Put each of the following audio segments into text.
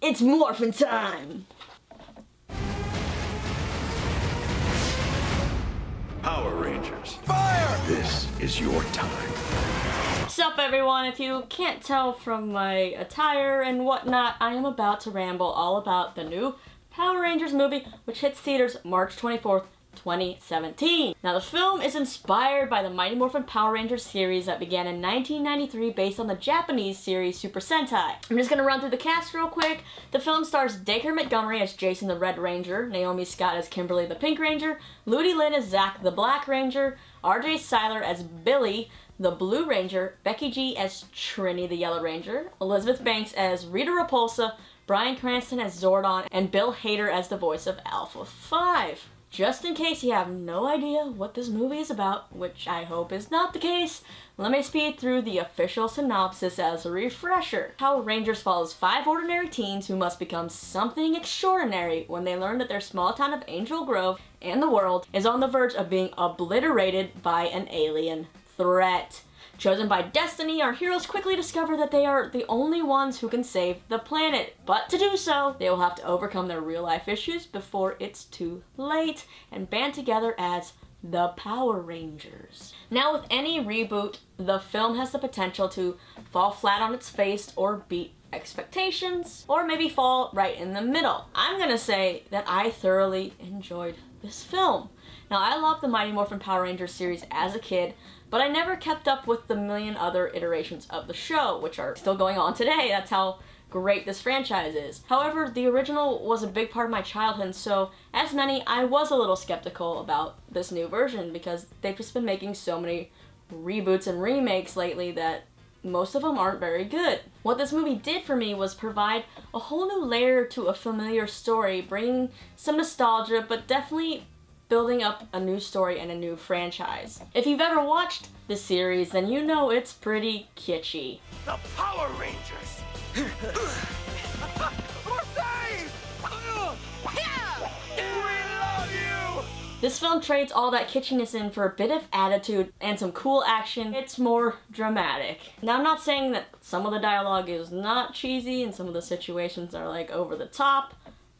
It's morphin' time! Power Rangers. Fire! This is your time. What's up, everyone? If you can't tell from my attire and whatnot, I am about to ramble all about the new Power Rangers movie, which hits theaters March 24th, 2017. Now, the film is inspired by the Mighty Morphin Power Rangers series that began in 1993 based on the Japanese series Super Sentai. I'm just gonna run through the cast real quick. The film stars Dacre Montgomery as Jason the Red Ranger, Naomi Scott as Kimberly the Pink Ranger, Ludi Lin as Zack the Black Ranger, RJ Cyler as Billy the Blue Ranger, Becky G as Trini the Yellow Ranger, Elizabeth Banks as Rita Repulsa, Bryan Cranston as Zordon, and Bill Hader as the voice of Alpha 5. Just in case you have no idea what this movie is about, which I hope is not the case, let me speed through the official synopsis as a refresher. Power Rangers follows 5 ordinary teens who must become something extraordinary when they learn that their small town of Angel Grove and the world is on the verge of being obliterated by an alien threat. Chosen by destiny, our heroes quickly discover that they are the only ones who can save the planet. But to do so, they will have to overcome their real-life issues before it's too late and band together as the Power Rangers. Now, with any reboot, the film has the potential to fall flat on its face or beat expectations, or maybe fall right in the middle. I'm gonna say that I thoroughly enjoyed this film. Now, I loved the Mighty Morphin Power Rangers series as a kid, but I never kept up with the million other iterations of the show, which are still going on today. That's how great this franchise is. However, the original was a big part of my childhood, so as many, I was a little skeptical about this new version because they've just been making so many reboots and remakes lately that most of them aren't very good. What this movie did for me was provide a whole new layer to a familiar story, bringing some nostalgia, but definitely building up a new story and a new franchise. If you've ever watched the series, then you know it's pretty kitschy. The Power Rangers! We're safe! We love you! This film trades all that kitschiness in for a bit of attitude and some cool action. It's more dramatic. Now, I'm not saying that some of the dialogue is not cheesy and some of the situations are like over the top,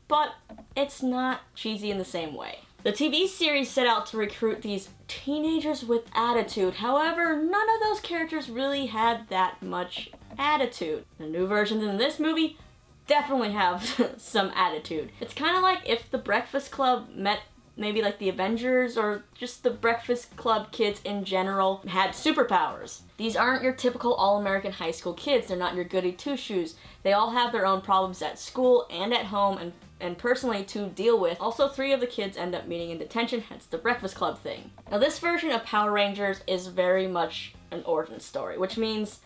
but it's not cheesy in the same way. The TV series set out to recruit these teenagers with attitude. However, none of those characters really had that much attitude. The new versions in this movie definitely have some attitude. It's kind of like if the Breakfast Club met maybe like the Avengers, or just the Breakfast Club kids in general had superpowers. These aren't your typical all-American high school kids. They're not your goody two-shoes. They all have their own problems at school and at home and personally to deal with. Also, 3 of the kids end up meeting in detention, hence the Breakfast Club thing. Now, this version of Power Rangers is very much an origin story, which means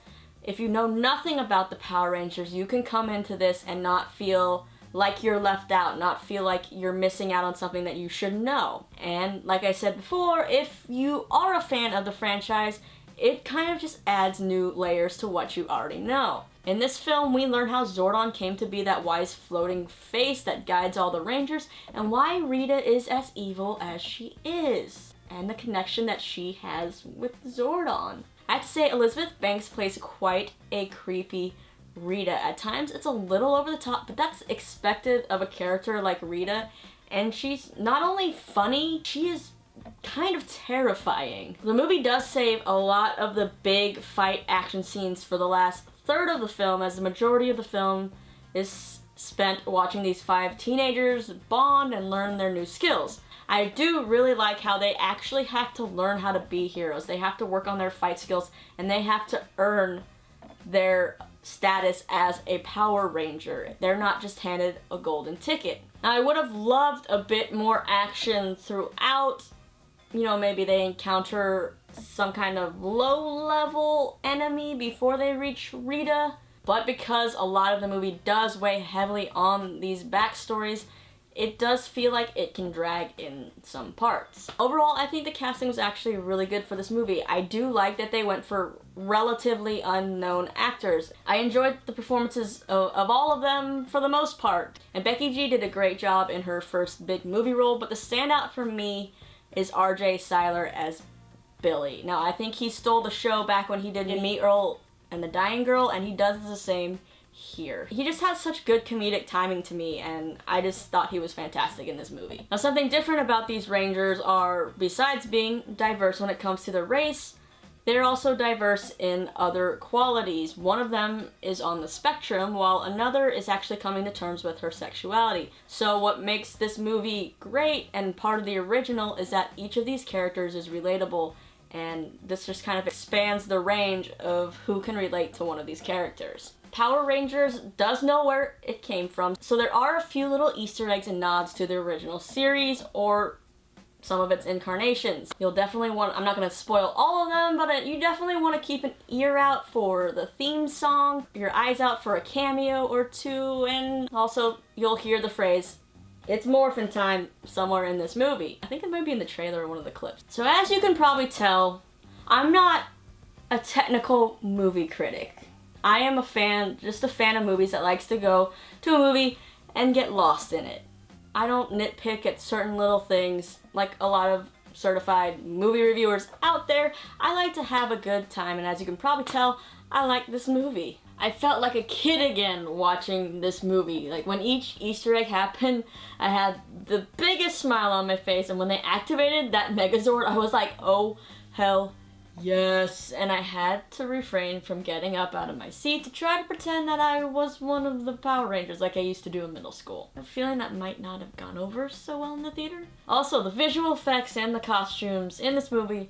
if you know nothing about the Power Rangers, you can come into this and not feel like you're left out, not feel like you're missing out on something that you should know. And like I said before, if you are a fan of the franchise, it kind of just adds new layers to what you already know. In this film, we learn how Zordon came to be that wise floating face that guides all the Rangers, and why Rita is as evil as she is, and the connection that she has with Zordon. I have to say, Elizabeth Banks plays quite a creepy Rita. At times, it's a little over the top, but that's expected of a character like Rita, and she's not only funny, she is kind of terrifying. The movie does save a lot of the big fight action scenes for the last third of the film, as the majority of the film is spent watching these 5 teenagers bond and learn their new skills. I do really like how they actually have to learn how to be heroes. They have to work on their fight skills, and they have to earn their status as a Power Ranger. They're not just handed a golden ticket. Now, I would have loved a bit more action throughout. You know, maybe they encounter some kind of low-level enemy before they reach Rita. But because a lot of the movie does weigh heavily on these backstories, it does feel like it can drag in some parts. Overall, I think the casting was actually really good for this movie. I do like that they went for relatively unknown actors. I enjoyed the performances of all of them for the most part. And Becky G did a great job in her first big movie role, but the standout for me is RJ Cyler as Billy. Now, I think he stole the show back when he did Meet Earl and the Dying Girl, and he does the same here. He just has such good comedic timing to me, and I just thought he was fantastic in this movie. Now, something different about these Rangers are, besides being diverse when it comes to their race, they're also diverse in other qualities. One of them is on the spectrum, while another is actually coming to terms with her sexuality. So what makes this movie great and part of the original is that each of these characters is relatable, and this just kind of expands the range of who can relate to one of these characters. Power Rangers does know where it came from, so there are a few little Easter eggs and nods to the original series, or some of its incarnations. You'll definitely want, I'm not going to spoil all of them, but you definitely want to keep an ear out for the theme song, your eyes out for a cameo or two, and also you'll hear the phrase, "It's morphin' time," somewhere in this movie. I think it might be in the trailer or one of the clips. So as you can probably tell, I'm not a technical movie critic. I am just a fan of movies that likes to go to a movie and get lost in it. I don't nitpick at certain little things like a lot of certified movie reviewers out there. I like to have a good time, and as you can probably tell, I like this movie. I felt like a kid again watching this movie. Like when each Easter egg happened, I had the biggest smile on my face, and when they activated that Megazord, I was like, oh hell yes, and I had to refrain from getting up out of my seat to try to pretend that I was one of the Power Rangers like I used to do in middle school. A feeling that might not have gone over so well in the theater. Also, the visual effects and the costumes in this movie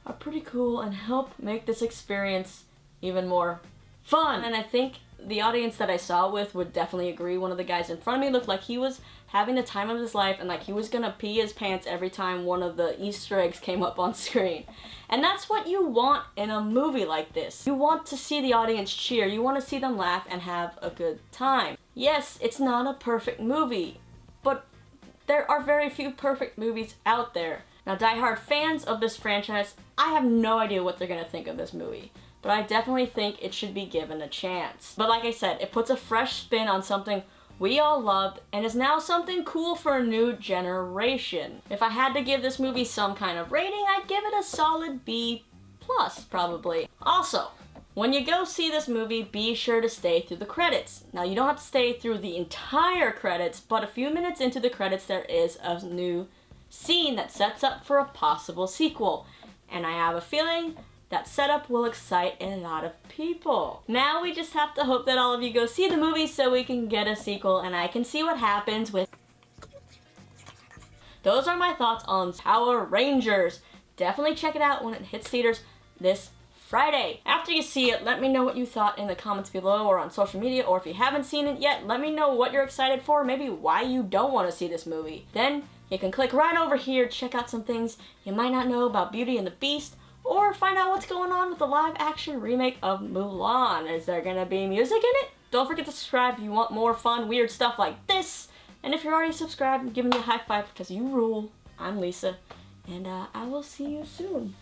are pretty cool and help make this experience even more fun. And I think the audience that I saw it with would definitely agree. One of the guys in front of me looked like he was having the time of his life and like he was gonna pee his pants every time one of the Easter eggs came up on screen. And that's what you want in a movie like this. You want to see the audience cheer. You want to see them laugh and have a good time. Yes, it's not a perfect movie, but there are very few perfect movies out there. Now, diehard fans of this franchise, I have no idea what they're gonna think of this movie, but I definitely think it should be given a chance. But like I said, it puts a fresh spin on something we all loved and is now something cool for a new generation. If I had to give this movie some kind of rating, I'd give it a solid B+, probably. Also, when you go see this movie, be sure to stay through the credits. Now, you don't have to stay through the entire credits, but a few minutes into the credits, there is a new scene that sets up for a possible sequel. And I have a feeling that setup will excite a lot of people. Now we just have to hope that all of you go see the movie so we can get a sequel and I can see what happens with... Those are my thoughts on Power Rangers. Definitely check it out when it hits theaters this Friday. After you see it, let me know what you thought in the comments below or on social media, or if you haven't seen it yet, let me know what you're excited for, maybe why you don't want to see this movie. Then you can click right over here, check out some things you might not know about Beauty and the Beast, or find out what's going on with the live-action remake of Mulan. Is there gonna be music in it? Don't forget to subscribe if you want more fun, weird stuff like this. And if you're already subscribed, I'm giving you a high five because you rule. I'm Lisa, and I will see you soon.